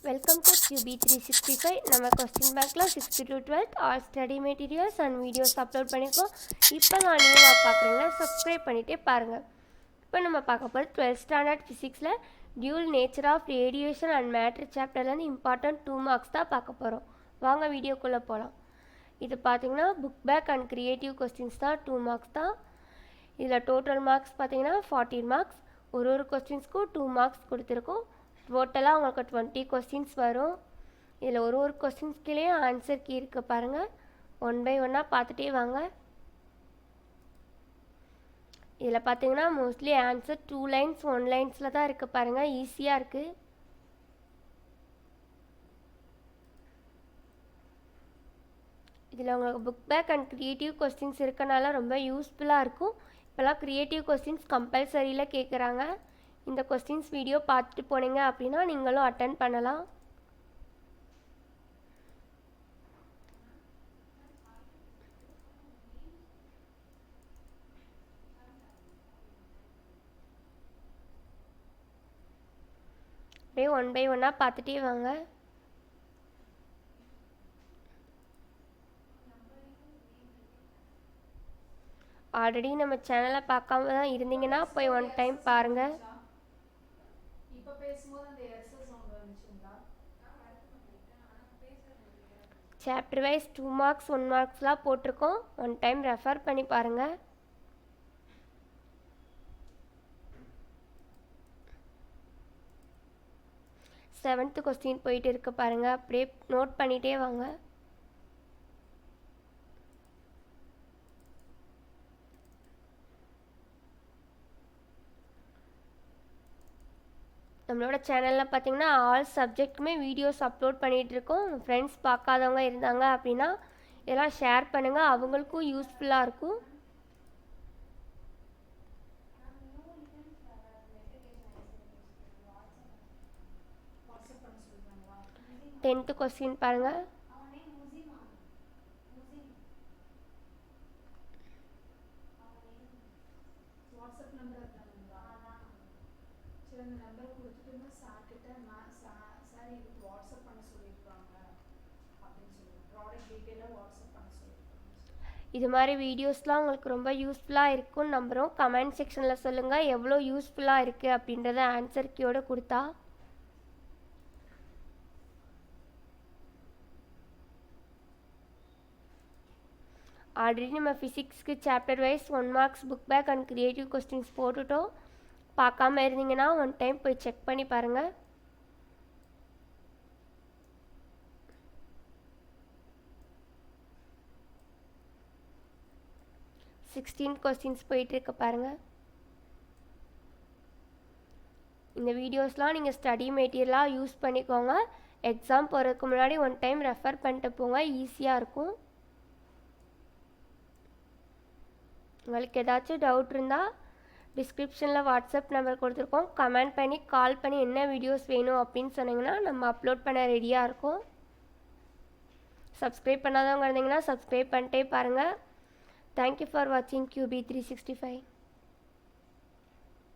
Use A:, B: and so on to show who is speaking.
A: Welcome to QB365. நம்ம question பேங்க்கில் 6th to 12th all study materials and videos upload பண்ணியிருக்கோம். இப்போ நான் நியூவாக பார்க்குறீங்கன்னா சப்ஸ்கிரைப் பண்ணிகிட்டே பாருங்கள். இப்போ நம்ம பார்க்க போகிறது 12th ஸ்டாண்டர்ட் ஃபிசிக்ஸில் dual nature of radiation and matter சாப்டர்லேருந்து இம்பார்ட்டன்ட் 2 மார்க்ஸ் தான் பார்க்க போகிறோம். வாங்க வீடியோக்குள்ளே போகலாம். இது பார்த்திங்கன்னா book back and creative questions தான் 2 மார்க்ஸ் தான். இதில் டோட்டல் மார்க்ஸ் பார்த்திங்கன்னா 14 மார்க்ஸ். ஒரு கொஸ்டின்ஸ்க்கும் 2 மார்க்ஸ் கொடுத்துருக்கோம். டோட்டலாக உங்களுக்கு 20 கொஸ்டின்ஸ் வரும். இதில் ஒரு கொஸ்டின்ஸ்கிலேயே ஆன்சர் கீ இருக்குது பாருங்கள். 1 by 1 பார்த்துட்டே வாங்க. இதில் பார்த்தீங்கன்னா மோஸ்ட்லி ஆன்சர் 2 lines 1 linesல தான் இருக்குது பாருங்கள். ஈஸியாக இருக்குது. இதில் உங்களுக்கு book back and creative questions இருக்கனால ரொம்ப யூஸ்ஃபுல்லாக இருக்கும். இப்போலாம் க்ரியேட்டிவ் கொஸ்டின்ஸ் கம்பல்சரியில் கேட்குறாங்க. இந்த கொஸ்டின்ஸ் வீடியோ பார்த்துட்டு போனீங்க அப்படின்னா நீங்களும் அட்டன் பண்ணலாம். அப்படியே 1 by 1 பார்த்துட்டே வாங்க. ஆல்ரெடி நம்ம சேனலை பார்க்காம தான் இருந்தீங்கன்னா போய் 1 time பாருங்கள். சாப்டர் வைஸ் 2 மார்க்ஸ் 1 மார்க்ஸ்லாம் போட்டிருக்கோம். 1 time ரெஃபர் பண்ணி பாருங்கள். செவன்த் கொஸ்டின் போயிட்டு இருக்க பாருங்கள். அப்படியே நோட் பண்ணிகிட்டே வாங்க. நம்மளோட சேனலில் பார்த்தீங்கன்னா ஆல் சப்ஜெக்ட்டுமே வீடியோஸ் அப்லோட் பண்ணிகிட்ருக்கோம். ஃப்ரெண்ட்ஸ் பார்க்காதவங்க இருந்தாங்க அப்படின்னா இதெல்லாம் ஷேர் பண்ணுங்கள், அவங்களுக்கும் யூஸ்ஃபுல்லாக இருக்கும். டென்த்து கொஸ்டின் பாருங்கள். இது மாதிரி வீடியோஸ்லாம் உங்களுக்கு ரொம்ப யூஸ்ஃபுல்லாக இருக்கும்னு நம்புகிறோம். கமெண்ட் செக்ஷனில் சொல்லுங்கள் எவ்வளோ யூஸ்ஃபுல்லாக இருக்குது அப்படின்றத ஆன்சர் கீயோடு கொடுத்தா. ஆல்ரெடி நம்ம ஃபிசிக்ஸ்க்கு chapter wise 1 marks book back and creative questions போட்டுட்டோம். பார்க்காம இருந்தீங்கன்னா 1 time போய் செக் பண்ணி பாருங்கள். கொஸ்டின்ஸ் போயிட்டுருக்க பாருங்கள். இந்த வீடியோஸ்லாம் நீங்கள் ஸ்டடி மெட்டீரியலாக யூஸ் பண்ணிக்கோங்க. எக்ஸாம் போகிறதுக்கு முன்னாடி 1 time ரெஃபர் பண்ணிட்டு போங்க, ஈஸியாக இருக்கும். உங்களுக்கு ஏதாச்சும் டவுட் இருந்தால் டிஸ்கிரிப்ஷனில் வாட்ஸ்அப் நம்பர் கொடுத்துருக்கோம். கமெண்ட் பண்ணி கால் பண்ணி என்ன வீடியோஸ் வேணும் அப்படின்னு சொன்னீங்கன்னா நம்ம அப்லோட் பண்ண ரெடியாக இருக்கும். சப்ஸ்கிரைப் பண்ணாதவங்க இருந்தீங்கன்னா சப்ஸ்கிரைப் பண்ணிட்டே பாருங்கள். Thank you for watching QB365.